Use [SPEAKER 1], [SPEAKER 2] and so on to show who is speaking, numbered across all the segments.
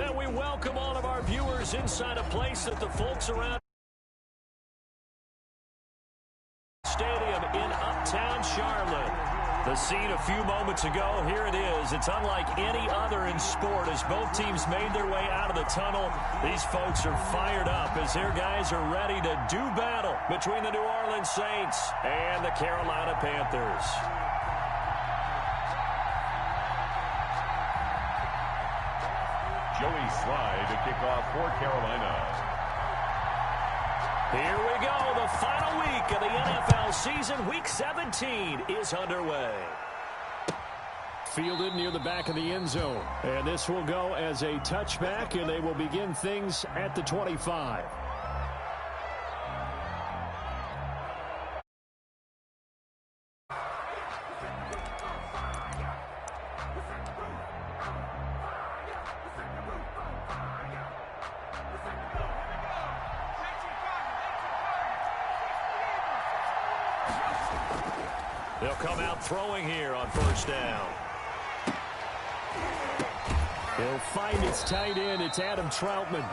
[SPEAKER 1] And we welcome all of our viewers inside a place that the folks around Stadium in Uptown Charlotte. The scene a few moments ago, here it is. It's unlike any other in sport as both teams made their way out of the tunnel. These folks are fired up as their guys are ready to do battle between the New Orleans Saints and the Carolina Panthers.
[SPEAKER 2] Joey Slye to kick off for Carolina.
[SPEAKER 1] Here we go. The final week of the NFL season. Week 17 is underway. Fielded near the back of the end zone. And this will go as a touchback, and they will begin things at the 25. They'll come out throwing here on first down. He'll find his tight end. It's Adam Troutman.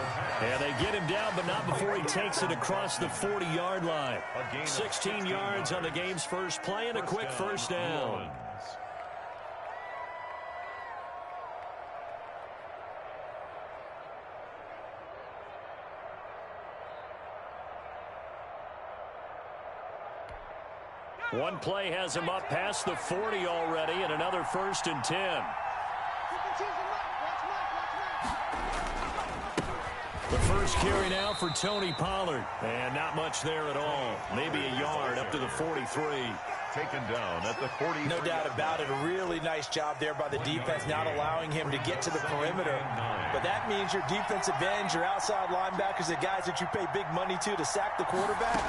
[SPEAKER 1] And they get him down, but not before he takes it across the 40-yard line. 16 yards on the game's first play and a quick first down. One play has him up past the 40 already, and another 1st and 10. The first carry now for Tony Pollard. And not much there at all. Maybe a yard up to the 43.
[SPEAKER 2] Taken down at the 40.
[SPEAKER 3] No doubt about it. A really nice job there by the defense, not allowing him to get to the perimeter. But that means your defensive ends, your outside linebackers, the guys that you pay big money to sack the quarterback,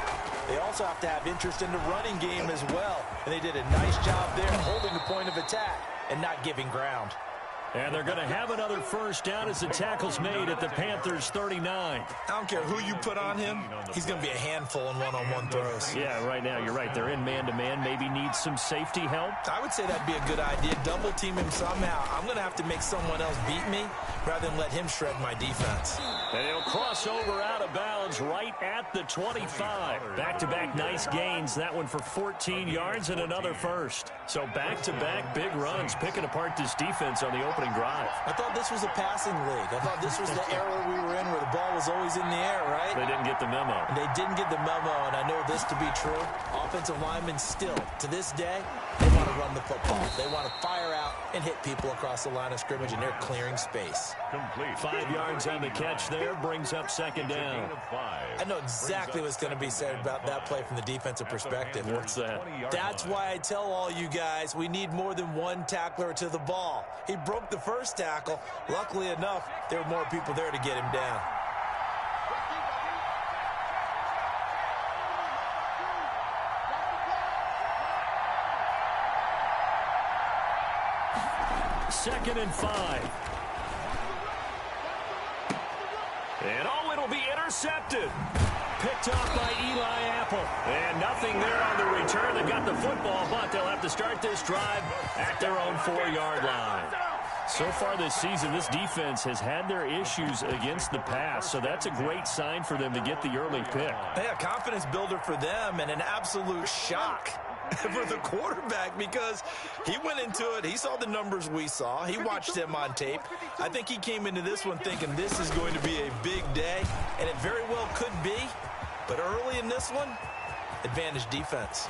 [SPEAKER 3] they also have to have interest in the running game as well. And they did a nice job there holding the point of attack and not giving ground.
[SPEAKER 1] And they're going to have another first down as the tackle's made at the Panthers' 39.
[SPEAKER 3] I don't care who you put on him. He's going to be a handful in one-on-one throws.
[SPEAKER 1] Yeah, right now, you're right. They're in man-to-man. Maybe needs some safety help.
[SPEAKER 3] I would say that'd be a good idea. Double team him somehow. I'm going to have to make someone else beat me rather than let him shred my defense.
[SPEAKER 1] And he'll cross over out of bounds right at the 25. Back-to-back nice gains. That one for 14 yards and another first. So back-to-back big runs, picking apart this defense on the opening drive.
[SPEAKER 3] I thought this was a passing league. I thought this was the era we were in where the ball was always in the air, right?
[SPEAKER 1] They didn't get the memo.
[SPEAKER 3] And they didn't get the memo, and I know this to be true. Offensive linemen still, to this day, they want to run the football. They want to fire out and hit people across the line of scrimmage, and they're clearing space.
[SPEAKER 2] Complete.
[SPEAKER 1] 5 yards on the catch there, brings up second down.
[SPEAKER 3] I know exactly what's going to be said about that play from the defensive perspective.
[SPEAKER 1] What's that?
[SPEAKER 3] That's why I tell all you guys we need more than one tackler to the ball. He broke the first tackle. Luckily enough, there were more people there to get him down.
[SPEAKER 1] Second and 5. And oh, it'll be intercepted. Picked off by Eli Apple. And nothing there on the return. They got the football, but they'll have to start this drive at their own 4-yard line. So far this season, this defense has had their issues against the pass, so that's a great sign for them to get the early pick.
[SPEAKER 3] Yeah, confidence builder for them and an absolute shock for the quarterback because he went into it. He saw the numbers we saw. He watched them on tape. I think he came into this one thinking this is going to be a big day, and it very well could be. But early in this one, advantage defense.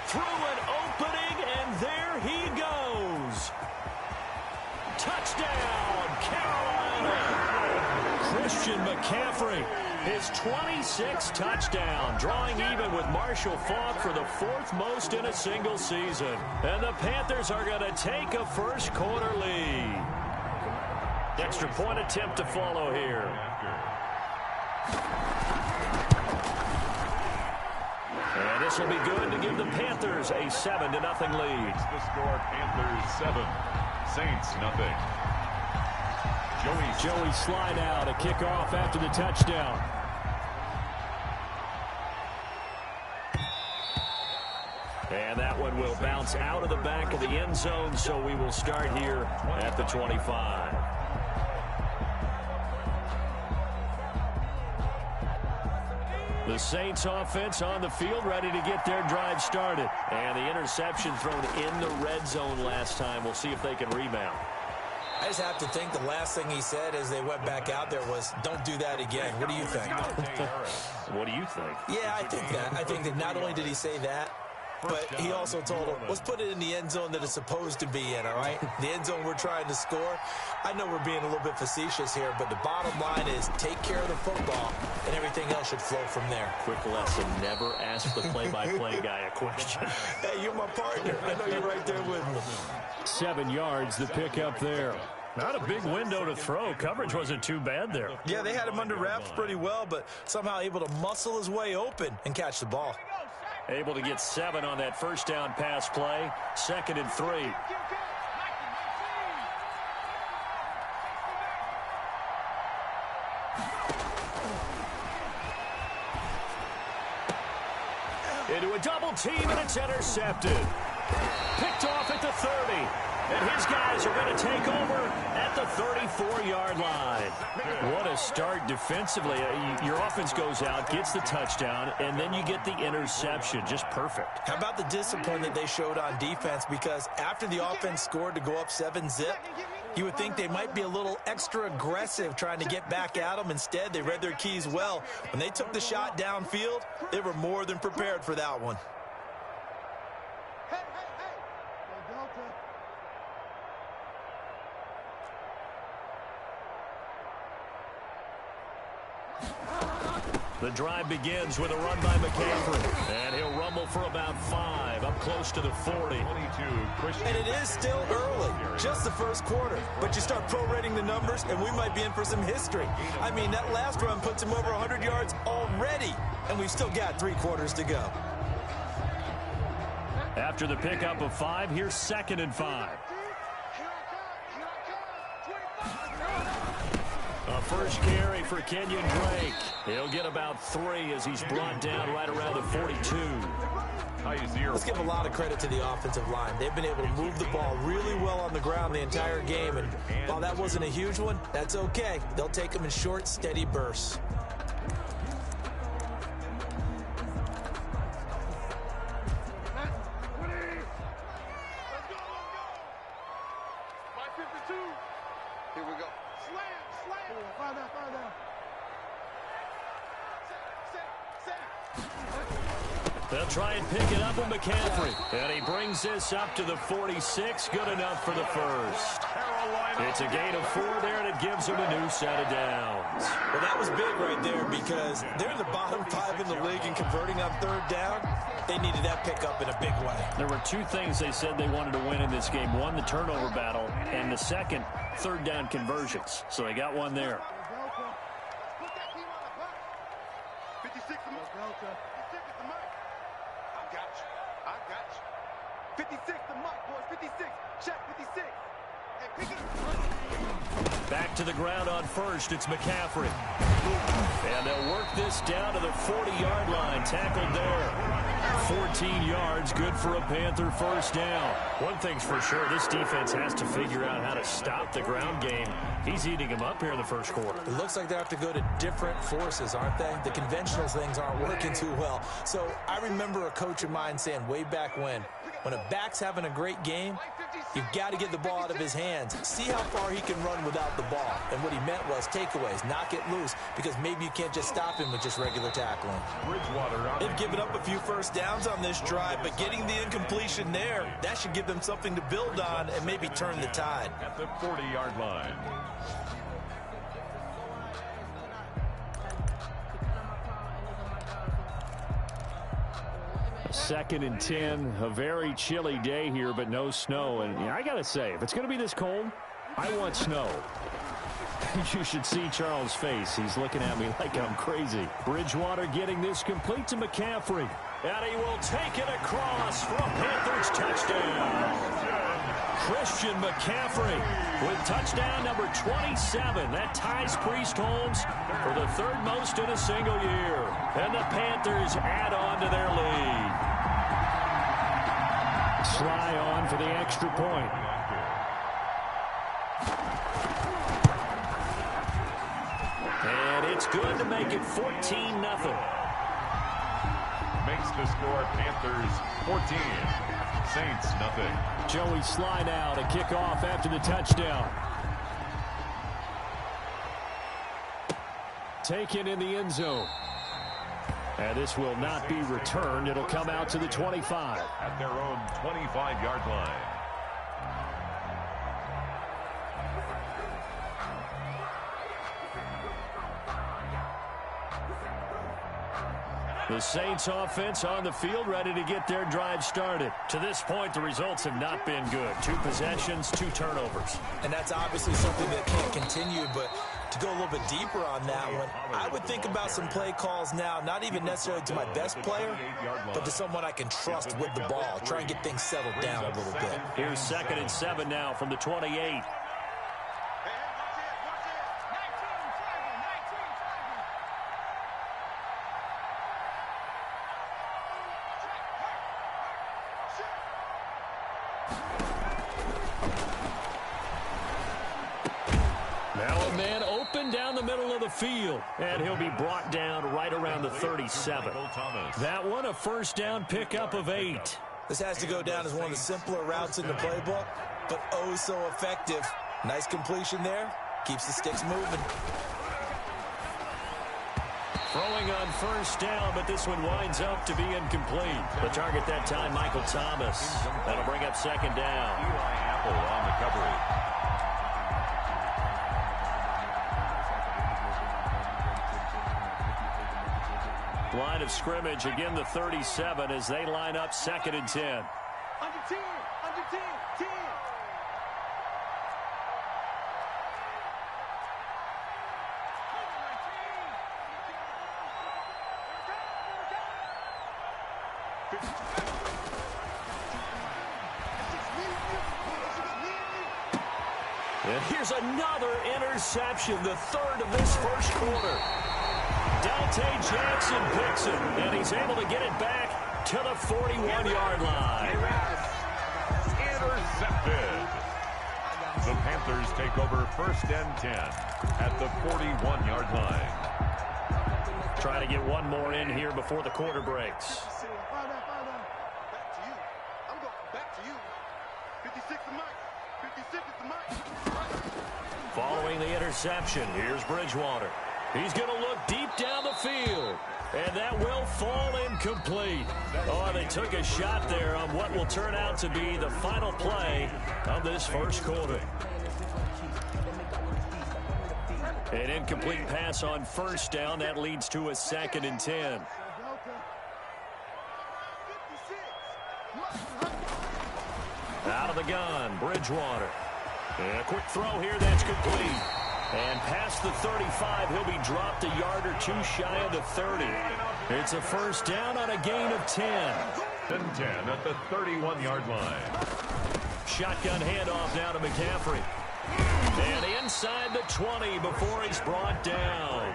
[SPEAKER 1] Through an opening, and there he goes. Touchdown, Carolina. Christian McCaffrey, his 26th touchdown, drawing even with Marshall Faulk for the 4th most in a single season. And the Panthers are going to take a first quarter lead. Extra point attempt to follow here. And this will be good to give the Panthers a 7-0 lead.
[SPEAKER 2] The score, Panthers 7, Saints nothing.
[SPEAKER 1] Joey Slye now to kick off after the touchdown. And that one will bounce out of the back of the end zone, so we will start here at the 25. The Saints offense on the field, ready to get their drive started. And the interception thrown in the red zone last time. We'll see if they can rebound.
[SPEAKER 3] I just have to think the last thing he said as they went back out there was, don't do that again. What do you think?
[SPEAKER 1] What do you think?
[SPEAKER 3] Yeah, I think that. I think that not only did he say that, but he also told him, let's put it in the end zone that it's supposed to be in, all right? The end zone we're trying to score. I know we're being a little bit facetious here, but the bottom line is take care of the football, and everything else should flow from there.
[SPEAKER 1] Quick lesson, never ask the play-by-play guy a question.
[SPEAKER 3] Hey, you're my partner. I know you're right there with me.
[SPEAKER 1] 7 yards, the pickup there. Not a big window to throw. Coverage wasn't too bad there.
[SPEAKER 3] Yeah, they had him under wraps pretty well, but somehow able to muscle his way open and catch the ball.
[SPEAKER 1] Able to get 7 on that first down pass play. 2nd and 3. Into a double team, and it's intercepted. Picked off at the 30. And his guys are going to take over at the 34-yard line. What a start defensively. Your offense goes out, gets the touchdown, and then you get the interception. Just perfect.
[SPEAKER 3] How about the discipline that they showed on defense? Because after the offense scored to go up 7-zip, you would think they might be a little extra aggressive trying to get back at them. Instead, they read their keys well. When they took the shot downfield, they were more than prepared for that one.
[SPEAKER 1] The drive begins with a run by McCaffrey, and he'll rumble for about 5, up close to the 40.
[SPEAKER 3] And it is still early, just the first quarter. But you start prorating the numbers, and we might be in for some history. I mean, that last run puts him over 100 yards already, and we've still got 3 quarters to go.
[SPEAKER 1] After the pickup of 5, here's 2nd and 5. A first carry for Kenyon Drake. He'll get about 3 as he's brought down right around the 42.
[SPEAKER 3] Let's give a lot of credit to the offensive line. They've been able to move the ball really well on the ground the entire game. And while that wasn't a huge one, that's okay. They'll take them in short, steady bursts.
[SPEAKER 4] Here we go.
[SPEAKER 1] They'll try and pick it up with McCaffrey. And he brings this up to the 46. Good enough for the first. It's a gain of 4 there, and it gives them a new set of downs.
[SPEAKER 3] Well, that was big right there because they're in the bottom 5 in the league and converting on 3rd down. They needed that pickup in a big way.
[SPEAKER 1] There were 2 things they said they wanted to win in this game. One, the turnover battle, and the second, 3rd down conversions. So they got one there. Back to the ground on first. It's McCaffrey. And they'll work this down to the 40-yard line. Tackled there. 14 yards. Good for a Panther first down. One thing's for sure. This defense has to figure out how to stop the ground game. He's eating them up here in the first quarter.
[SPEAKER 3] It looks like they have to go to different forces, aren't they? The conventional things aren't working too well. So I remember a coach of mine saying way back when a back's having a great game, you've got to get the ball out of his hands. See how far he can run without the ball. And what he meant was takeaways, knock it loose, because maybe you can't just stop him with just regular tackling. They've given up a few first downs on this drive, but getting the incompletion there, that should give them something to build on and maybe turn the tide.
[SPEAKER 2] At the 40-yard line.
[SPEAKER 1] Second and 10, a very chilly day here, but no snow. And I got to say, if it's going to be this cold, I want snow. You should see Charles' face. He's looking at me like I'm crazy. Bridgewater getting this complete to McCaffrey. And he will take it across for a Panthers touchdown. Christian McCaffrey with touchdown number 27. That ties Priest Holmes for the 3rd most in a single year. And the Panthers add on to their lead. Sly on for the extra point. And it's good to make it 14-0.
[SPEAKER 2] makes the score Panthers 14, Saints nothing.
[SPEAKER 1] Joey Sly now to kick off after the touchdown. Taken in the end zone. And this will not be returned. It'll come out to the 25.
[SPEAKER 2] At their own 25-yard line.
[SPEAKER 1] The Saints offense on the field, ready to get their drive started. To this point, the results have not been good. 2 possessions, 2 turnovers.
[SPEAKER 3] And that's obviously something that can't continue, but to go a little bit deeper on that one, I would think about some play calls now, not even necessarily to my best player, but to someone I can trust with the ball. Try and get things settled down a little bit.
[SPEAKER 1] Here's 2nd and 7 now from the 28. Down the middle of the field, and he'll be brought down right around the 37. That one, a first down pickup of 8.
[SPEAKER 3] This has to go down as one of the simpler routes in the playbook, but oh so effective. Nice completion there. Keeps the sticks moving.
[SPEAKER 1] Throwing on first down, but this one winds up to be incomplete. The target that time, Michael Thomas. That'll bring up 2nd down.
[SPEAKER 2] Eli Apple on the coverage.
[SPEAKER 1] Line of scrimmage, again the 37 as they line up 2nd and 10.
[SPEAKER 4] Under 10, 10.
[SPEAKER 1] And here's another interception, the 3rd of this first quarter. Dante Jackson picks it, and he's able to get it back to the 41-yard line.
[SPEAKER 2] Intercepted. The Panthers take over 1st and 10 at the 41-yard line.
[SPEAKER 1] Try to get one more in here before the quarter breaks.
[SPEAKER 4] Back to you. I'm going back to you. 56 the mic. 56 is the mic.
[SPEAKER 1] Following the interception, here's Bridgewater. He's going to look deep down the field, and that will fall incomplete. Oh, they took a shot there on what will turn out to be the final play of this first quarter. An incomplete pass on first down. That leads to a 2nd and 10. Out of the gun, Bridgewater. And a quick throw here, that's complete. And past the 35, he'll be dropped a yard or 2 shy of the 30. It's a first down on a gain of 10.
[SPEAKER 2] 10 at the 31-yard line.
[SPEAKER 1] Shotgun handoff now to McCaffrey. And inside the 20 before he's brought down.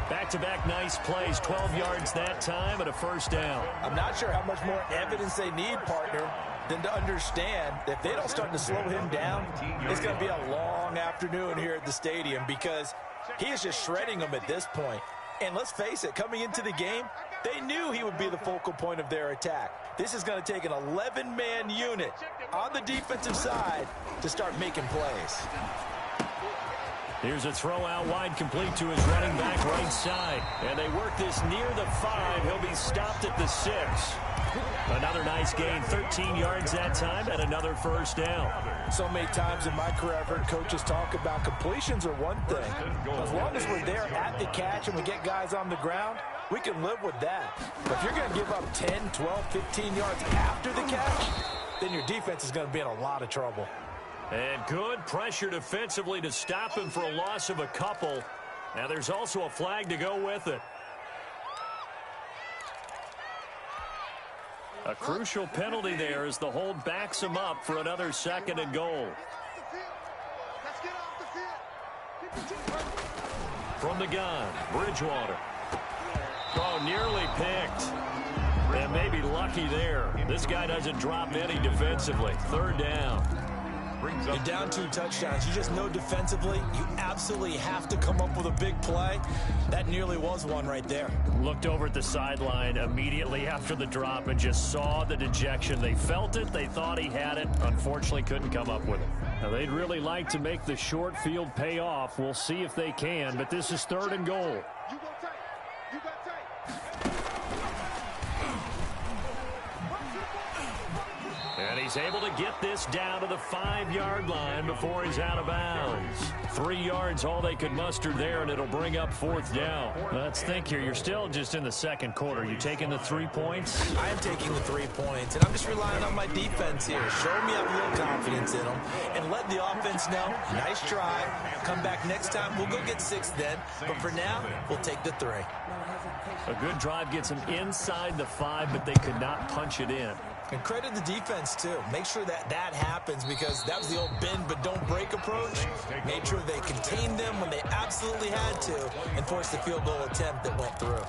[SPEAKER 1] Back-to-back nice plays, 12 yards that time and a first down.
[SPEAKER 3] I'm not sure how much more evidence they need, partner, than to understand that if they don't start to slow him down, it's going to be a long afternoon here at the stadium because he is just shredding them at this point. And let's face it, coming into the game, they knew he would be the focal point of their attack. This is going to take an 11-man unit on the defensive side to start making plays.
[SPEAKER 1] Here's a throw out wide, complete to his running back right side. And they work this near the 5. He'll be stopped at the 6. Another nice gain, 13 yards that time, and another first down.
[SPEAKER 3] So many times in my career, I've heard coaches talk about completions are one thing. As long as we're there at the catch and we get guys on the ground, we can live with that. But if you're going to give up 10, 12, 15 yards after the catch, then your defense is going to be in a lot of trouble.
[SPEAKER 1] And good pressure defensively to stop him for a loss of a couple. Now there's also a flag to go with it. A crucial penalty there as the hold backs him up for another 2nd and goal. From the gun, Bridgewater. Oh, nearly picked. And maybe lucky there. This guy doesn't drop any defensively. 3rd down.
[SPEAKER 2] brings
[SPEAKER 3] You're
[SPEAKER 2] up
[SPEAKER 3] down 2 touchdowns. You just know defensively you absolutely have to come up with a big play. That nearly was one right there.
[SPEAKER 1] Looked over at the sideline immediately after the drop and just saw the dejection. They felt it. They thought he had it. Unfortunately, couldn't come up with it. Now, they'd really like to make the short field pay off. We'll see if they can, but this is 3rd and goal.
[SPEAKER 4] You go tight. You got tight.
[SPEAKER 1] And he's able to get this down to the 5-yard line before he's out of bounds. 3 yards, all they could muster there, and it'll bring up 4th down. Let's think here. You're still just in the 2nd quarter. You taking the 3 points?
[SPEAKER 3] I am taking the 3 points, and I'm just relying on my defense here. Show me I have a little confidence in them, and let the offense know, nice try. Come back next time. We'll go get 6 then, but for now, we'll take the 3.
[SPEAKER 1] A good drive gets them inside the 5, but they could not punch it in.
[SPEAKER 3] And credit the defense, too. Make sure that happens because that was the old bend but don't break approach. Made sure they contained them when they absolutely had to and forced the field goal attempt that went through.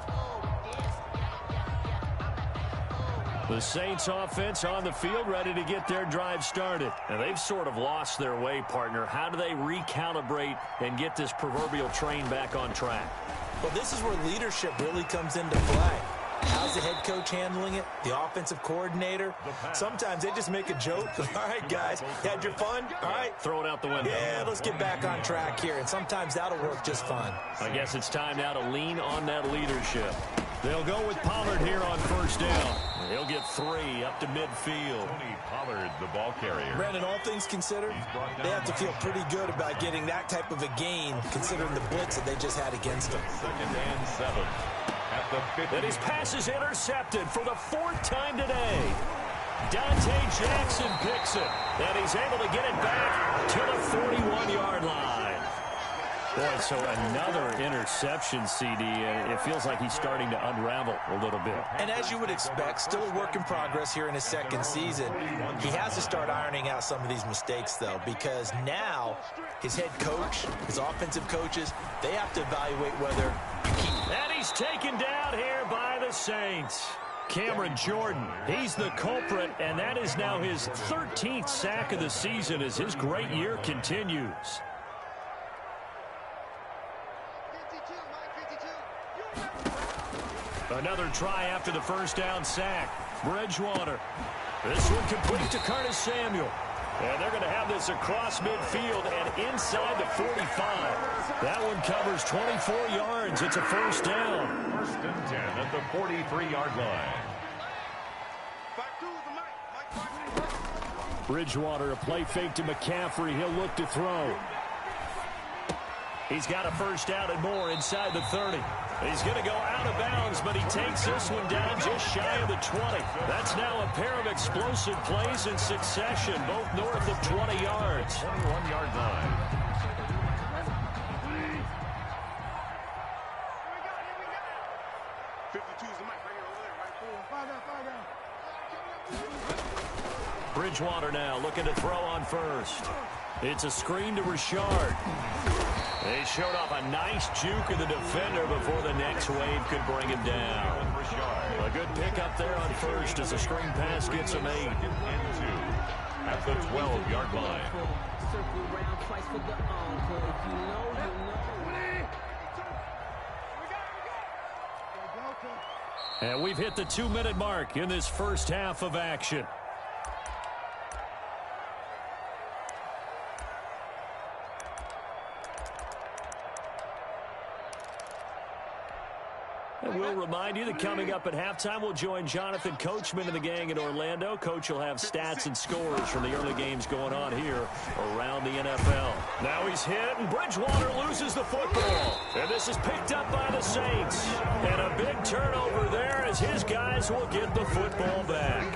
[SPEAKER 1] The Saints offense on the field ready to get their drive started. And they've sort of lost their way, partner. How do they recalibrate and get this proverbial train back on track?
[SPEAKER 3] Well, this is where leadership really comes into play. How's the head coach handling it? The offensive coordinator? Sometimes they just make a joke. All right, guys, you had your fun? All right.
[SPEAKER 1] Throw it out the window.
[SPEAKER 3] Yeah, let's get back on track here. And sometimes that'll work just fine.
[SPEAKER 1] I guess it's time now to lean on that leadership. They'll go with Pollard here on 1st down. He'll get 3 up to midfield.
[SPEAKER 2] Tony Pollard, the ball carrier.
[SPEAKER 3] Brandon, all things considered, they have to feel pretty good about getting that type of a gain considering the blitz that they just had against them.
[SPEAKER 2] 2nd and 7. At the 50.
[SPEAKER 1] And his pass is intercepted for the 4th time today. Dante Jackson picks it, and he's able to get it back to the 41-yard line. Boy, so another interception, CD, and it feels like he's starting to unravel a little bit.
[SPEAKER 3] And as you would expect, still a work in progress here in his 2nd season. He has to start ironing out some of these mistakes, though, because now his head coach, his offensive coaches, they have to evaluate whether you keep.
[SPEAKER 1] And he's taken down here by the Saints. Cameron Jordan, he's the culprit, and that is now his 13th sack of the season as his great year continues. Another try after the 1st down sack. Bridgewater. This one complete to Curtis Samuel. And they're going to have this across midfield and inside the 45. That one covers 24 yards. It's a 1st down.
[SPEAKER 2] 1st and 10 at the 43-yard line.
[SPEAKER 1] Bridgewater, a play fake to McCaffrey. He'll look to throw. He's got a 1st down and more inside the 30. He's going to go out of bounds, but he takes this one down just shy of the 20. That's now a pair of explosive plays in succession, both north of 20 yards.
[SPEAKER 2] 21-yard line.
[SPEAKER 1] Bridgewater now looking to throw on 1st. It's a screen to Richard. They showed off a nice juke of the defender before the next wave could bring him down. A good pickup there on 1st as the screen pass gets him 8.
[SPEAKER 2] 2nd and 2 at the 12-yard line.
[SPEAKER 1] And we've hit the 2-minute mark in this 1st half of action. And we'll remind you that coming up at halftime, we'll join Jonathan Coachman and the gang in Orlando. Coach will have stats and scores from the early games going on here around the NFL. Now he's hit, and Bridgewater loses the football. And this is picked up by the Saints. And a big turnover there as his guys will get the football back.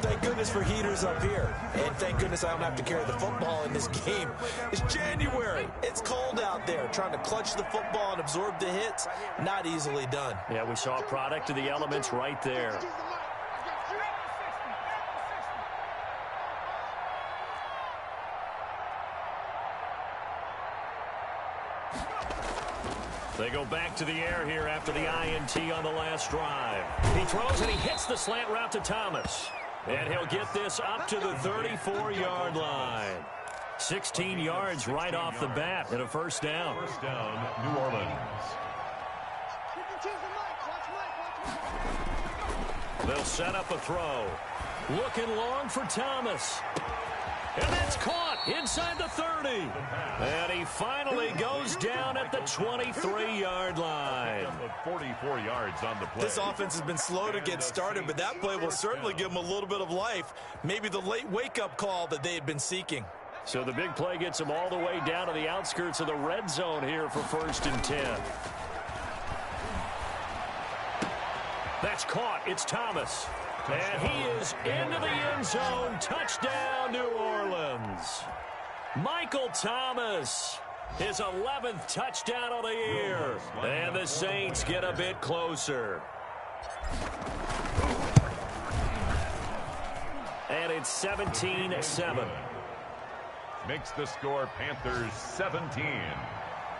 [SPEAKER 3] Thank goodness for heaters up here. And thank goodness I don't have to carry the football in this game. It's January. It's cold out there. Trying to clutch the football and absorb the hits, not easily done.
[SPEAKER 1] Yeah, we saw a product of the elements right there. They go back to the air here after the INT on the last drive. He throws and he hits the slant route to Thomas. And he'll get this up to the 34-yard line. 16 yards right off the bat and a first down.
[SPEAKER 2] First down, New Orleans.
[SPEAKER 1] They'll set up a throw. Looking long for Thomas. And that's caught inside the 30. And he finally goes down at the 23-yard line.
[SPEAKER 2] 44 yards on the play.
[SPEAKER 3] This offense has been slow to get started, but that play will certainly give them a little bit of life. Maybe the late wake-up call that they had been seeking.
[SPEAKER 1] So the big play gets them all the way down to the outskirts of the red zone here for 1st and 10. That's caught. It's Thomas. And he is into the end zone. Touchdown, New Orleans. Michael Thomas, his 11th touchdown of the year. And the Saints get a bit closer. And it's 17-7.
[SPEAKER 2] Makes the score Panthers 17,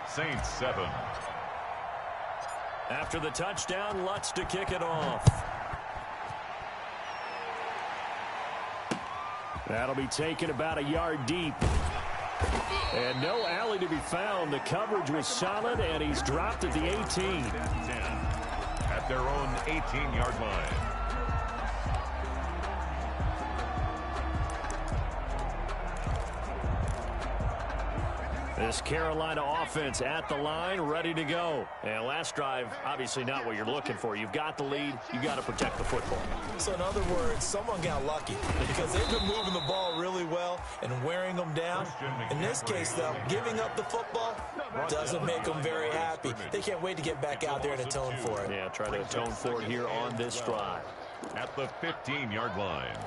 [SPEAKER 2] Saints 7.
[SPEAKER 1] After the touchdown, Lutz to kick it off. That'll be taken about a yard deep. And no alley to be found. The coverage was solid, and he's dropped at the 18.
[SPEAKER 2] 10 at their own 18-yard line.
[SPEAKER 1] This Carolina offense at the line, ready to go. And last drive, obviously not what you're looking for. You've got the lead. You've got to protect the football.
[SPEAKER 3] So in other words, someone got lucky because they've been moving the ball really well and wearing them down. In this case, though, giving up the football doesn't make them very happy. They can't wait to get back out there and atone for it.
[SPEAKER 1] Yeah, try to atone for it here on this drive.
[SPEAKER 2] At the 15-yard line.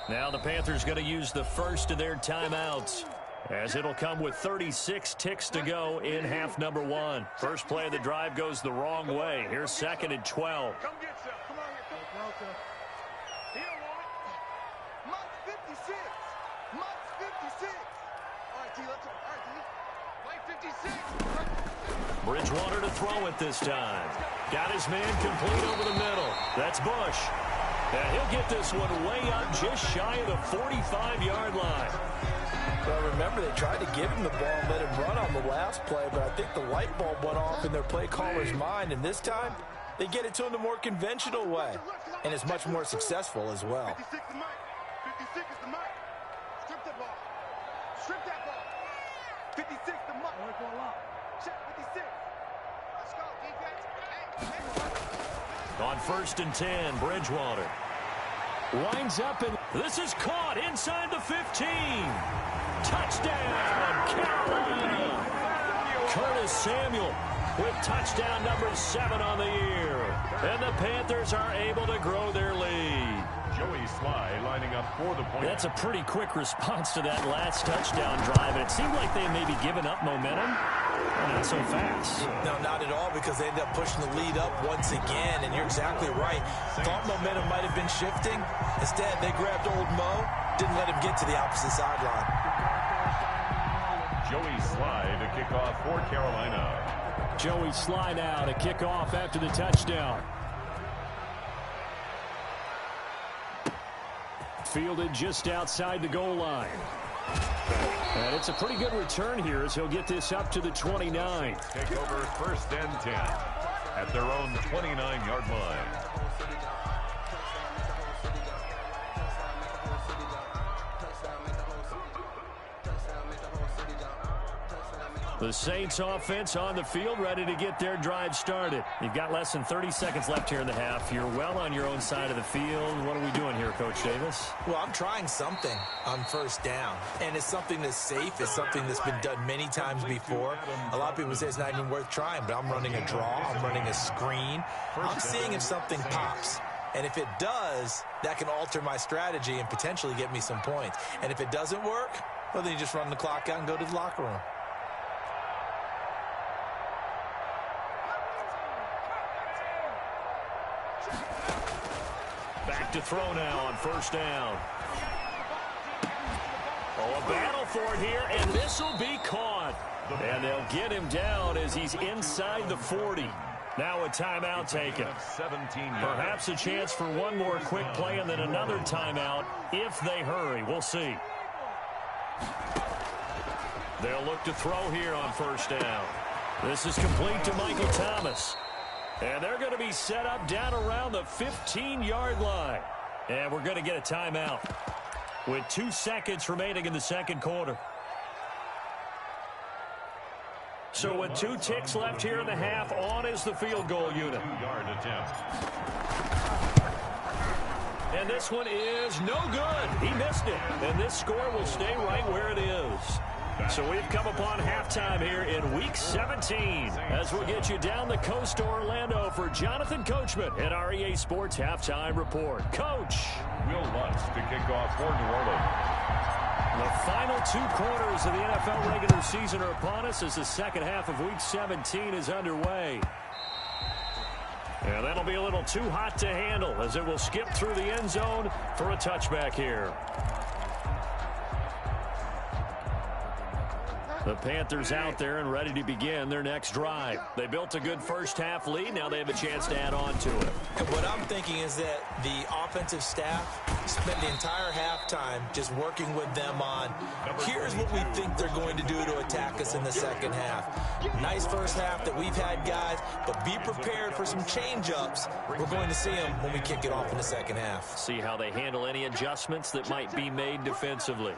[SPEAKER 1] Now the Panthers going to use the first of their timeouts, as it'll come with 36 ticks to go in half number 1. First play of the drive goes the wrong way. Here's 2nd and 12.
[SPEAKER 4] Come get some. Come on here. He don't want it. Mutt's 56. Mutt's 56. All right, T, let's go. All right, T. Play 56.
[SPEAKER 1] Bridgewater to throw it this time. Got his man complete over the middle. That's Bush. And he'll get this one way up just shy of the 45-yard line.
[SPEAKER 3] Well, remember, they tried to give him the ball and let him run on the last play, but I think the light bulb went off in their play caller's mind, and this time they get it to him the more conventional way, and it's much more successful as well.
[SPEAKER 4] 56 the mic. 56 is the mic. Strip that ball. Strip that ball. 56 the mic. Check 56. Let's go, defense.
[SPEAKER 1] On 1st and 10, Bridgewater winds up, and this is caught inside the 15. Touchdown, Carolina. Curtis Samuel with touchdown number 7 on the year. And the Panthers are able to grow their lead.
[SPEAKER 2] Joey Sly lining up for the point.
[SPEAKER 1] That's a pretty quick response to that last touchdown drive. And it seemed like they may be giving up momentum. Not so fast.
[SPEAKER 3] No, not at all, because they ended up pushing the lead up once again, and you're exactly right. Thought momentum might have been shifting. Instead, they grabbed old Mo, didn't let him get to the opposite sideline.
[SPEAKER 2] Joey Sly to kick off for Carolina.
[SPEAKER 1] Joey Sly now to kick off after the touchdown. Fielded just outside the goal line. And it's a pretty good return here as he'll get this up to the 29.
[SPEAKER 2] Take over 1st and 10 at their own 29-yard line.
[SPEAKER 1] The Saints offense on the field, ready to get their drive started. You've got less than 30 seconds left here in the half. You're well on your own side of the field. What are we doing here, Coach Davis?
[SPEAKER 3] Well, I'm trying something on 1st down, and it's something that's safe. It's something that's been done many times before. A lot of people say it's not even worth trying, but I'm running a draw. I'm running a screen. I'm seeing if something pops. And if it does, that can alter my strategy and potentially get me some points. And if it doesn't work, well, then you just run the clock out and go to the locker room.
[SPEAKER 1] Back to throw now on 1st down. Oh, a battle for it here, and this will be caught. And they'll get him down as he's inside the 40. Now a timeout taken.
[SPEAKER 2] 17.
[SPEAKER 1] Perhaps a chance for one more quick play and then another timeout if they hurry. We'll see. They'll look to throw here on first down. This is complete to Michael Thomas. And they're going to be set up down around the 15-yard line. And we're going to get a timeout with 2 seconds remaining in the second quarter. So with 2 ticks left here in the half, on is the field goal unit.
[SPEAKER 2] 2-yard attempt.
[SPEAKER 1] And this one is no good. He missed it. And this score will stay right where it is. So we've come upon halftime here in Week 17 as we'll get you down the coast to Orlando for Jonathan Coachman at our EA Sports Halftime Report. Coach.
[SPEAKER 2] Will Lutz to kick off for New Orleans.
[SPEAKER 1] The final 2 quarters of the NFL regular season are upon us as the second half of Week 17 is underway. And that'll be a little too hot to handle as it will skip through the end zone for a touchback here. The Panthers out there and ready to begin their next drive. They built a good first-half lead. Now they have a chance to add on to it.
[SPEAKER 3] What I'm thinking is that the offensive staff spent the entire halftime just working with them on, here's what we think they're going to do to attack us in the second half. Nice first half that we've had, guys, but be prepared for some change-ups. We're going to see them when we kick it off in the second half.
[SPEAKER 1] See how they handle any adjustments that might be made defensively.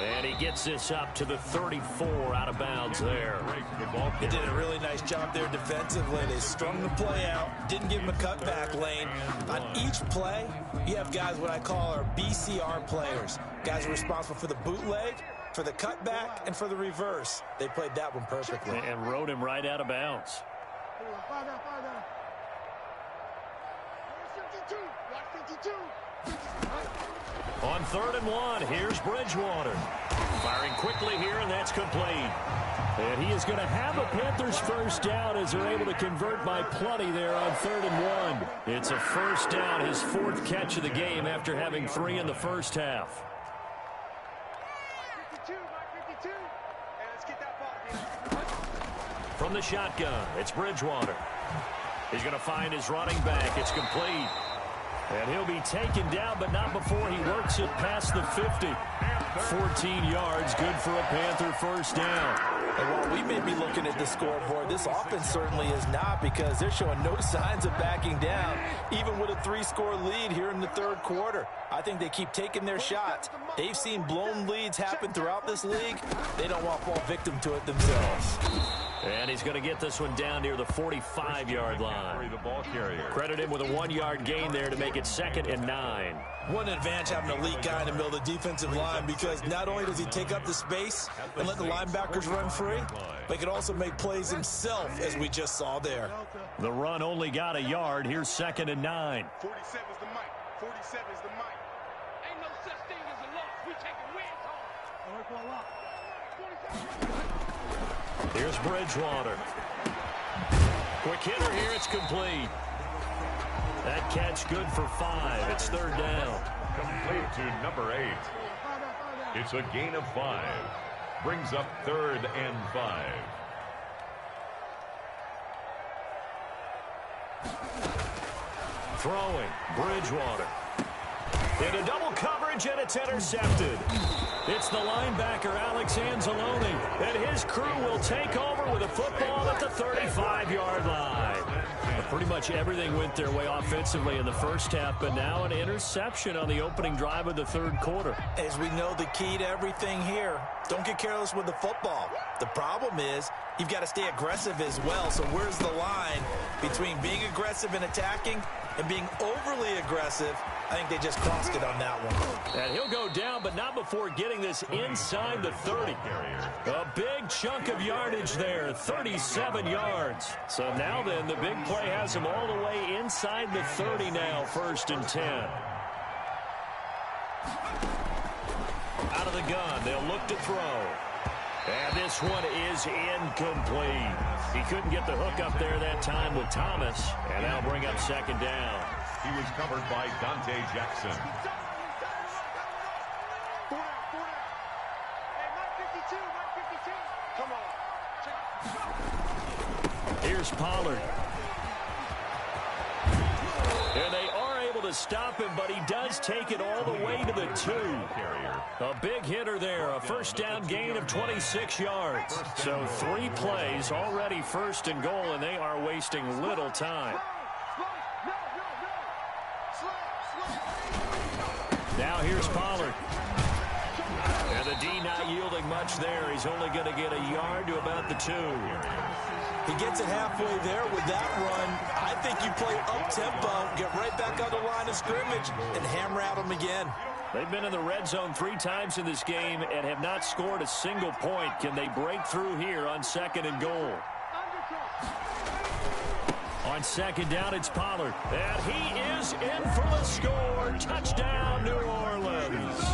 [SPEAKER 1] And he gets this up to the 34 out of bounds there.
[SPEAKER 3] They did a really nice job there defensively. They strung the play out, didn't give him a cutback lane. On each play, you have guys what I call our BCR players. Guys are responsible for the bootleg, for the cutback, and for the reverse. They played that one perfectly.
[SPEAKER 1] And rode him right out of bounds. On 3rd and 1, here's Bridgewater. Firing quickly here, and that's complete. And he is going to have a Panthers first down as they're able to convert by plenty there on 3rd and 1. It's a first down, his 4th catch of the game after having 3 in the first half. From the shotgun, it's Bridgewater. He's going to find his running back. It's complete. And he'll be taken down, but not before he works it past the 50. 14 yards, good for a Panther first down.
[SPEAKER 3] And while we may be looking at the scoreboard, this offense certainly is not, because they're showing no signs of backing down, even with a 3-score lead here in the 3rd quarter. I think they keep taking their shots. They've seen blown leads happen throughout this league. They don't want to fall victim to it themselves.
[SPEAKER 1] And he's going to get this one down near the 45-yard line. Credit him with a 1-yard gain there to make it 2nd and 9.
[SPEAKER 3] What an advantage having an elite guy in the middle of the defensive line, because not only does he take up the space and let the linebackers run free, but he can also make plays himself, as we just saw there.
[SPEAKER 1] The run only got a yard. Here's 2nd and 9.
[SPEAKER 4] 47 is the mic. 47 is the mic. Ain't no such thing as a loss. We taking wins home.
[SPEAKER 1] Here's Bridgewater. Quick hitter here. It's complete. That catch good for 5. It's 3rd down.
[SPEAKER 2] Complete to number 8. It's a gain of 5. Brings up 3rd and 5.
[SPEAKER 1] Throwing. Bridgewater. Into double coverage, and it's intercepted. It's the linebacker, Alex Anzalone, and his crew will take over with a football at the 35-yard line. Pretty much everything went their way offensively in the first half, but now an interception on the opening drive of the 3rd quarter.
[SPEAKER 3] As we know, the key to everything here, don't get careless with the football. The problem is you've got to stay aggressive as well. So where's the line between being aggressive and attacking and being overly aggressive? I think they just crossed it on that one.
[SPEAKER 1] And he'll go down, but not before getting this inside the 30. A big chunk of yardage there, 37 yards. So now then, the big play has him all the way inside the 30 now, 1st and 10. Out of the gun, they'll look to throw. And this one is incomplete. He couldn't get the hook up there that time with Thomas, and that'll bring up 2nd down.
[SPEAKER 2] He was covered by Dante Jackson.
[SPEAKER 1] Here's Pollard. And they are able to to stop him, but he does take it all the way to the 2. A big hitter there, a first down gain of 26 yards. So 3 plays, already first and goal, and they are wasting little time. Now here's Pollard. And the D not yielding much there. He's only going to get a yard to about the 2.
[SPEAKER 3] He gets it halfway there with that run. I think you play up-tempo, get right back on the line of scrimmage, and hammer at him again.
[SPEAKER 1] They've been in the red zone 3 times in this game and have not scored a single point. Can they break through here on 2nd and goal? On 2nd down, it's Pollard. And he is in for the score. Touchdown, New Orleans.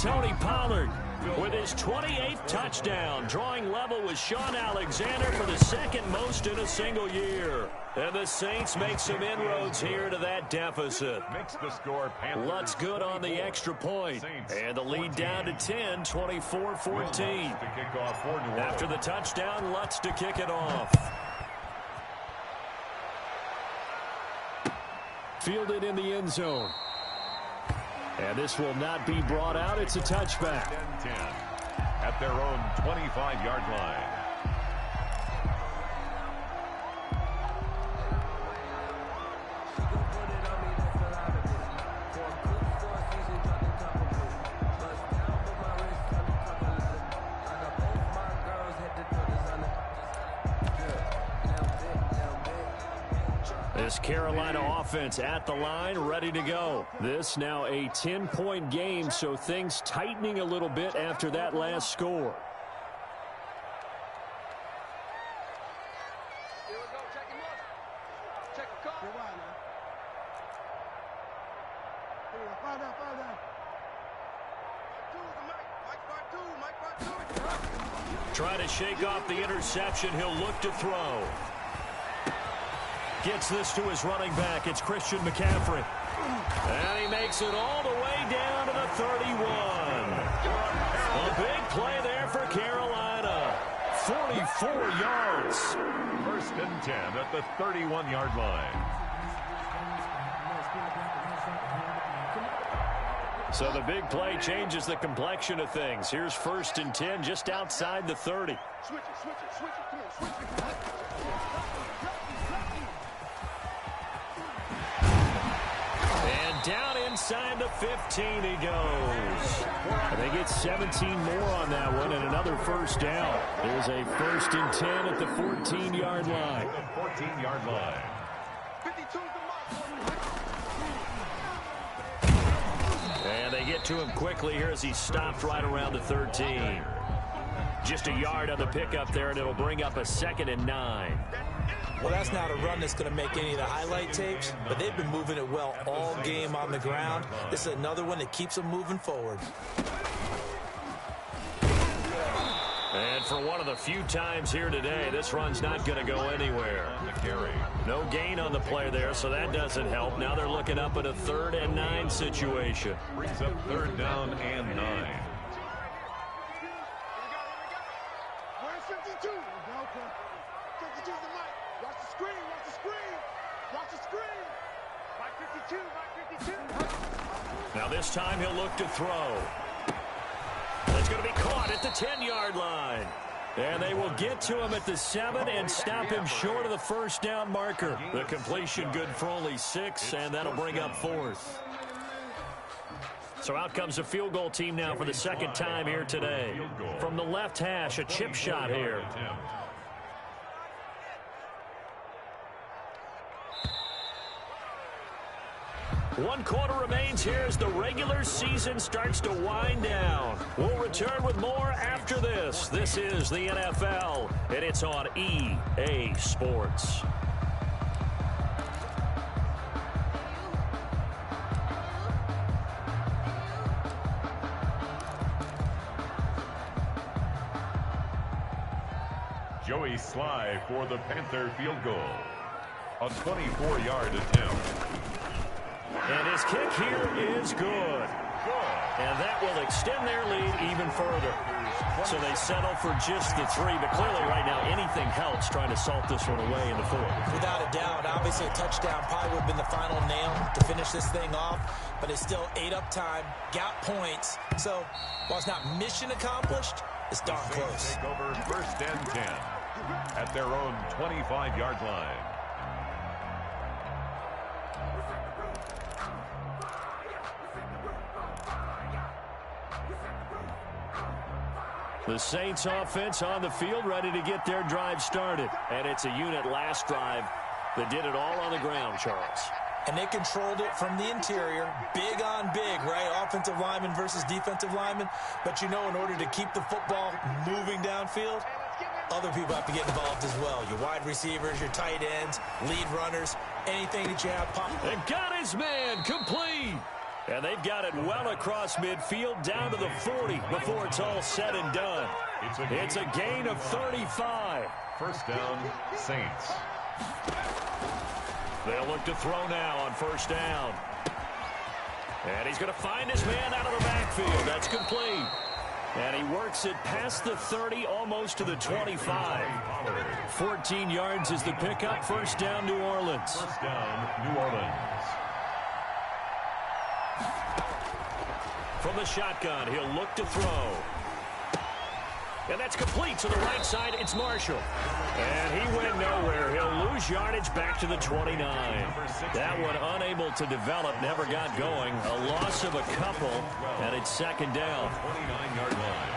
[SPEAKER 1] Tony Pollard with his 28th touchdown, drawing level with Sean Alexander for the 2nd most in a single year. And the Saints make some inroads here to that deficit.
[SPEAKER 2] Makes the score
[SPEAKER 1] Lutz good on the extra point. And the lead down to 10, 24-14. After the touchdown, Lutz to kick it off. Fielded in the end zone. And this will not be brought out. It's a touchback.
[SPEAKER 2] 10 at their own 25-yard line.
[SPEAKER 1] This Carolina offense at the line, ready to go. This now a 10-point game, so things tightening a little bit after that last score.
[SPEAKER 4] Here we go. Check him up. Check the car.
[SPEAKER 1] Trying to shake off the interception. He'll look to throw. Gets this to his running back. It's Christian McCaffrey. And he makes it all the way down to the 31. A big play there for Carolina. 44 yards.
[SPEAKER 2] 1st and 10 at the 31-yard line.
[SPEAKER 1] So the big play changes the complexion of things. Here's 1st and 10 just outside the 30.
[SPEAKER 4] Switch it, switch it, switch it. Come on, switch it.
[SPEAKER 1] Down inside the 15 he goes. And they get 17 more on that one and another first down. There's a 1st and 10 at the 14-yard line.
[SPEAKER 2] The 14-yard line.
[SPEAKER 4] 52
[SPEAKER 1] And they get to him quickly here as he stopped right around the 13. Just a yard on the pickup there, and it'll bring up a 2nd and 9.
[SPEAKER 3] Well, that's not a run that's going to make any of the highlight tapes, but they've been moving it well all game on the ground. This is another one that keeps them moving forward.
[SPEAKER 1] And for one of the few times here today, this run's not going to go anywhere. No gain on the play there, so that doesn't help. Now they're looking up at a 3rd and 9 situation.
[SPEAKER 2] Brings up 3rd down and 9.
[SPEAKER 4] Where's 52? 52's the mic. Watch the screen, watch the screen. Watch the screen. Mike 52, Mike 52.
[SPEAKER 1] Now this time he'll look to throw. That's going to be caught at the 10-yard line. And they will get to him at the 7 and stop him short of the first down marker. The completion good for only 6, and that'll bring up 4th. So out comes the field goal team now for the 2nd time here today. From the left hash, a chip shot here. One quarter remains here as the regular season starts to wind down. We'll return with more after this. This is the NFL, and it's on EA Sports.
[SPEAKER 2] Joey Sly for the Panther field goal. A 24-yard attempt.
[SPEAKER 1] And his kick here is good.
[SPEAKER 2] Good.
[SPEAKER 1] And that will extend their lead even further. So they settle for just the 3, but clearly right now anything helps trying to salt this one away in the 4th.
[SPEAKER 3] Without a doubt, obviously a touchdown probably would have been the final nail to finish this thing off, but it's still 8 up time, got points. So while it's not mission accomplished, it's darn close.
[SPEAKER 2] Take over 1st and 10 at their own 25-yard line.
[SPEAKER 1] The Saints offense on the field, ready to get their drive started. And it's a unit last drive that did it all on the ground, Charles.
[SPEAKER 3] And they controlled it from the interior, big on big, right? Offensive lineman versus defensive lineman. But you know, in order to keep the football moving downfield, other people have to get involved as well. Your wide receivers, your tight ends, lead runners, anything that you have pop.
[SPEAKER 1] And got his man complete. And they've got it well across midfield down to the 40 before it's all said and done. It's a gain of 35.
[SPEAKER 2] 1st down, Saints.
[SPEAKER 1] They'll look to throw now on 1st down. And he's going to find his man out of the backfield. That's complete. And he works it past the 30, almost to the 25. 14 yards is the pickup. 1st down, New Orleans.
[SPEAKER 2] 1st down, New Orleans.
[SPEAKER 1] From the shotgun, he'll look to throw. And that's complete to the right side. It's Marshall. And he went nowhere. He'll lose yardage back to the 29. That one unable to develop, never got going. A loss of a couple, and it's 2nd down.
[SPEAKER 2] 29-yard line.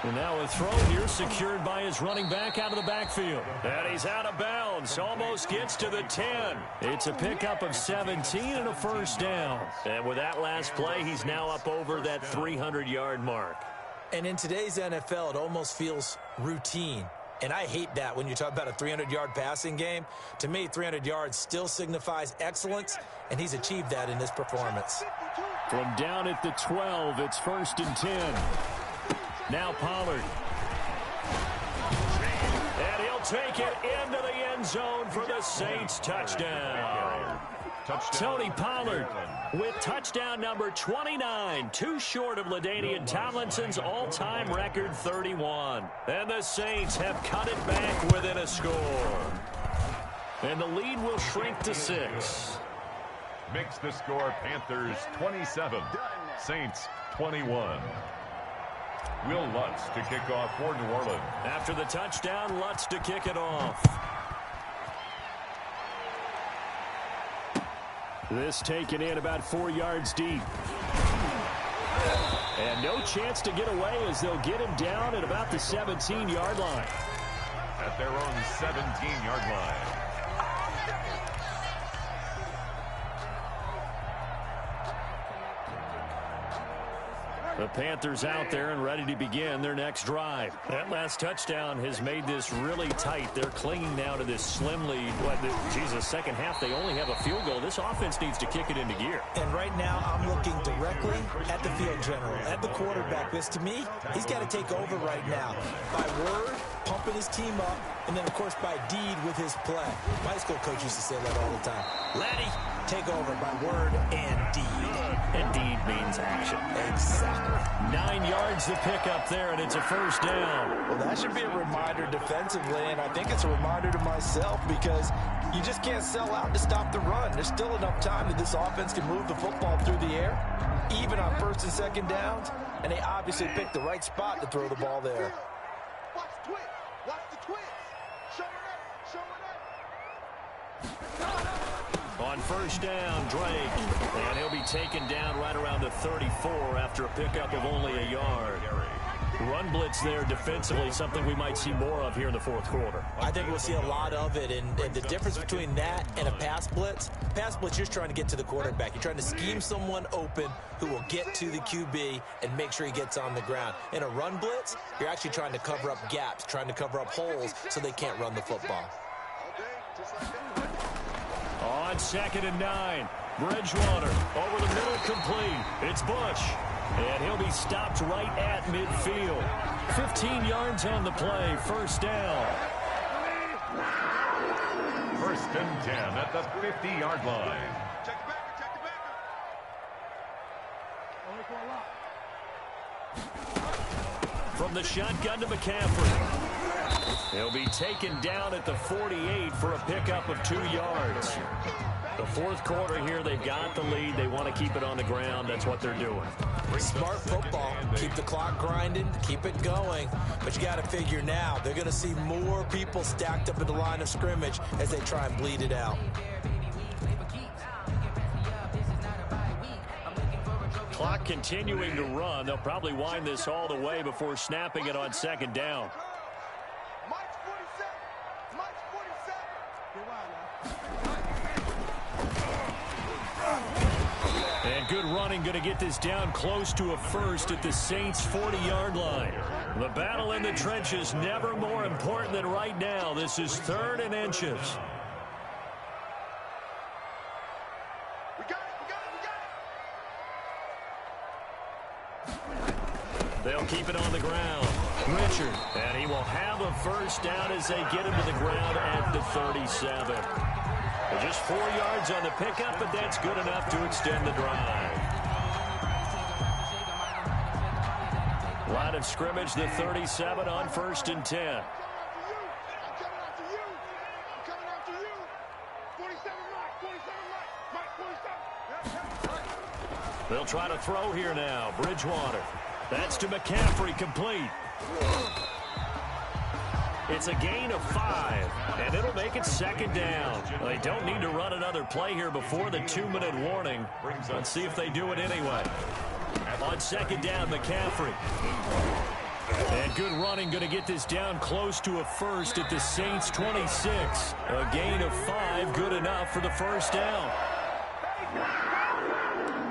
[SPEAKER 1] And now a throw here secured by his running back out of the backfield. And he's out of bounds. Almost gets to the 10. It's a pickup of 17 and a 1st down. And with that last play, he's now up over that 300-yard mark.
[SPEAKER 3] And in today's NFL, it almost feels routine. And I hate that when you talk about a 300-yard passing game. To me, 300 yards still signifies excellence, and he's achieved that in this performance.
[SPEAKER 1] From down at the 12, it's 1st and 10. Now Pollard. And he'll take it into the end zone for the Saints touchdown. Tony Pollard with touchdown number 29, too short of LaDainian Tomlinson's all-time record 31. And the Saints have cut it back within a score. And the lead will shrink to 6.
[SPEAKER 2] Makes the score Panthers 27, Saints 21. Will Lutz to kick off for New Orleans.
[SPEAKER 1] After the touchdown, Lutz to kick it off. This taken in about 4 yards deep. And no chance to get away as they'll get him down at about the 17-yard line.
[SPEAKER 2] At their own 17-yard line.
[SPEAKER 1] The Panthers out there and ready to begin their next drive. That last touchdown has made this really tight. They're clinging now to this slim lead. Second half, they only have a field goal. This offense needs to kick it into gear.
[SPEAKER 3] And right now, I'm looking directly at the field general, at the quarterback. Because to me, he's got to take over right now. By word, pumping his team up, and then, of course, by deed with his play. My high school coach used to say that all the time. Laddie, take over by word and deed.
[SPEAKER 1] And deed means action.
[SPEAKER 3] Exactly.
[SPEAKER 1] 9 yards to pick up there, and it's a 1st down.
[SPEAKER 3] Well, that should be a reminder defensively, and I think it's a reminder to myself because you just can't sell out to stop the run. There's still enough time that this offense can move the football through the air, even on 1st and 2nd downs, and they obviously picked the right spot to throw the ball there.
[SPEAKER 4] Watch the twist. Watch the twist. Showing up. Showing up.
[SPEAKER 1] On 1st down, Drake. And he'll be taken down right around the 34 after a pickup of only a yard. Run blitz there defensively, something we might see more of here in the 4th quarter.
[SPEAKER 3] I think we'll see a lot of it, and the difference between that and a pass blitz, you're trying to get to the quarterback. You're trying to scheme someone open who will get to the QB and make sure he gets on the ground. In a run blitz, you're actually trying to cover up gaps, trying to cover up holes so they can't run the football.
[SPEAKER 1] On 2nd and 9, Bridgewater over the middle, complete. It's Bush, and he'll be stopped right at midfield. 15 yards on the play, 1st down.
[SPEAKER 2] 1st and 10 at the 50-yard line.
[SPEAKER 4] Check the backer. Check the backer. Only for a lot.
[SPEAKER 1] From the shotgun to McCaffrey. He'll be taken down at the 48 for a pickup of 2 yards. The fourth quarter here, they've got the lead. They want to keep it on the ground. That's what they're doing.
[SPEAKER 3] Smart football. Keep the clock grinding. Keep it going. But you got to figure now, they're going to see more people stacked up at the line of scrimmage as they try and bleed it out.
[SPEAKER 1] Clock continuing to run. They'll probably wind this all the way before snapping it on second down. And good running, going to get this down close to a first at the Saints' 40-yard line. The battle in the trenches never more important than right now. This is 3rd and inches. They'll keep it on the ground. Richard, and he will have a first down as they get him to the ground at the 37. Just 4 yards on the pickup, but that's good enough to extend the drive. Line of scrimmage, the 37 on 1st and 10. They'll try to throw here now. Bridgewater. That's to McCaffrey, complete. It's a gain of 5, and it'll make it 2nd down. They don't need to run another play here before the 2-minute warning. Let's see if they do it anyway. On 2nd down, McCaffrey. And good running, going to get this down close to a first at the Saints' 26. A gain of 5, good enough for the first down.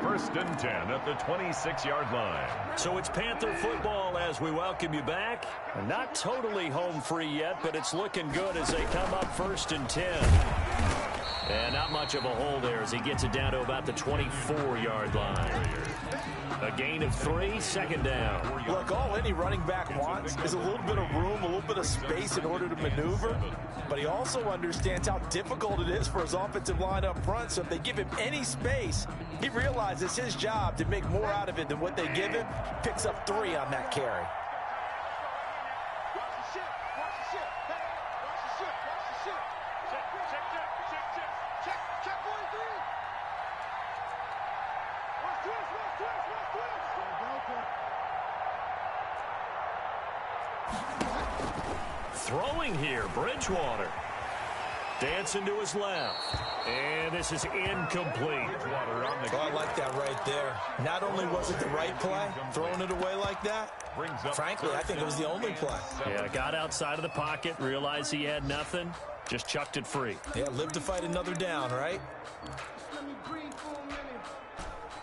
[SPEAKER 2] 1st and 10 at the 26-yard line.
[SPEAKER 1] So it's Panther football as we welcome you back. Not totally home free yet, but it's looking good as they come up 1st and 10. And not much of a hole there as he gets it down to about the 24-yard line. A gain of 3, 2nd down.
[SPEAKER 3] Look, all any running back wants is a little bit of room, a little bit of space in order to maneuver. But he also understands how difficult it is for his offensive line up front. So if they give him any space, he realizes his job to make more out of it than what they give him. Picks up 3 on that carry.
[SPEAKER 1] Throwing here, Bridgewater. Dancing to his left. And this is incomplete.
[SPEAKER 3] Oh, I like that right there. Not only was it the right play, throwing it away like that, frankly, I think it was the only play.
[SPEAKER 1] Yeah, got outside of the pocket, realized he had nothing, just chucked it free.
[SPEAKER 3] Yeah, live to fight another down, right?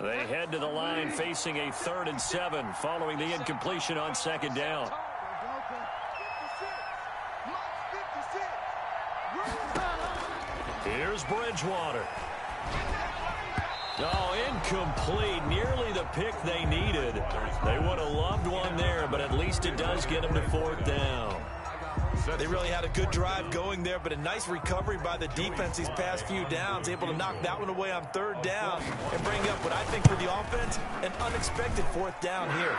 [SPEAKER 1] They head to the line facing a 3rd and 7 following the incompletion on 2nd down. Here's Bridgewater. Oh, incomplete. Nearly the pick they needed. They would have loved one there, but at least it does get them to 4th down.
[SPEAKER 3] They really had a good drive going there, but a nice recovery by the defense these past few downs, able to knock that one away on 3rd down and bring up what I think for the offense, an unexpected 4th down here.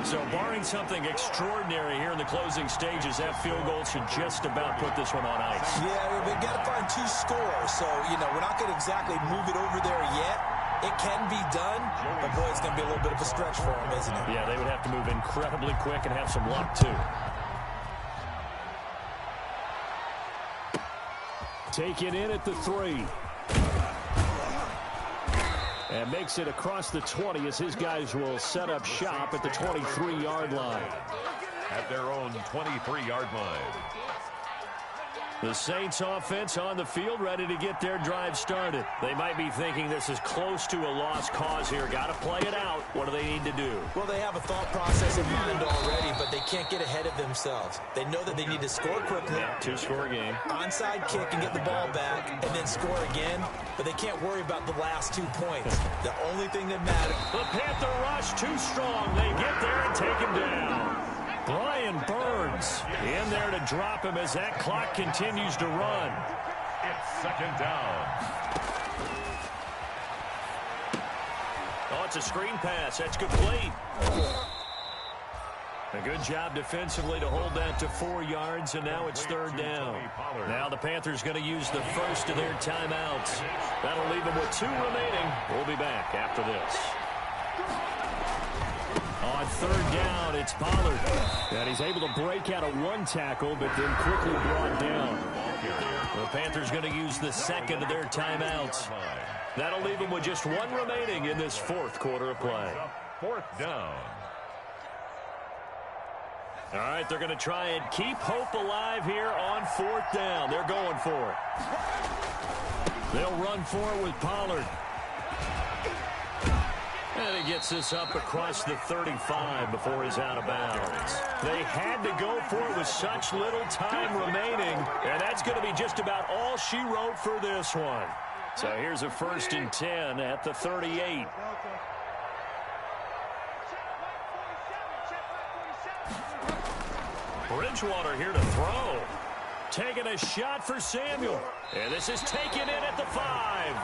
[SPEAKER 1] So barring something extraordinary here in the closing stages, that field goal should just about put this one on ice.
[SPEAKER 3] Yeah, we got to find 2 scores, so, you know, we're not going to exactly move it over there yet. It can be done, but boy, it's going to be a little bit of a stretch for them, isn't it?
[SPEAKER 1] Yeah, they would have to move incredibly quick and have some luck, too. Take it in at the 3. And makes it across the 20 as his guys will set up shop at the 23-yard line.
[SPEAKER 2] At their own 23-yard line.
[SPEAKER 1] The Saints offense on the field ready to get their drive started. They might be thinking this is close to a lost cause here. Got to play it out. What do they need to do?
[SPEAKER 3] Well, they have a thought process in mind already, but they can't get ahead of themselves. They know that they need to score quickly.
[SPEAKER 1] Yeah, 2-score game.
[SPEAKER 3] Onside kick and get the ball back and then score again, but they can't worry about the last 2 points. The only thing that matters.
[SPEAKER 1] The Panther rush too strong. They get there and take him down. Brian Burns in there to drop him as that clock continues to run.
[SPEAKER 2] It's 2nd down.
[SPEAKER 1] Oh, it's a screen pass. That's complete. A good job defensively to hold that to 4 yards, and now it's third down. Now the Panthers going to use the first of their timeouts. That'll leave them with 2 remaining. We'll be back after this. On third down, it's Pollard. And he's able to break out of 1 tackle, but then quickly brought down. The Panthers going to use the second of their timeouts. That'll leave them with just 1 remaining in this 4th quarter of play.
[SPEAKER 2] 4th down.
[SPEAKER 1] All right, they're going to try and keep hope alive here on 4th down. They're going for it. They'll run for it with Pollard. And he gets this up across the 35 before he's out of bounds. They had to go for it with such little time remaining, and that's going to be just about all she wrote for this one. So here's a 1st and 10 at the 38. Bridgewater here to throw. Taking a shot for Samuel. And this is taken in at the 5.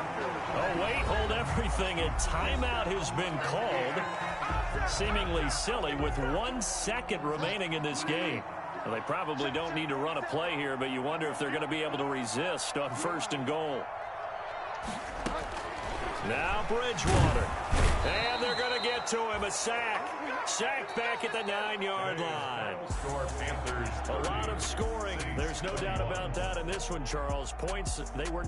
[SPEAKER 1] Oh, wait, hold everything. A timeout has been called. Seemingly silly with 1 second remaining in this game. Well, they probably don't need to run a play here, but you wonder if they're going to be able to resist on 1st and goal. Now Bridgewater. And they're going to get to him. A sack. Sacked back at the 9-yard line. A lot of scoring. There's no doubt about that in this one, Charles. Points, they were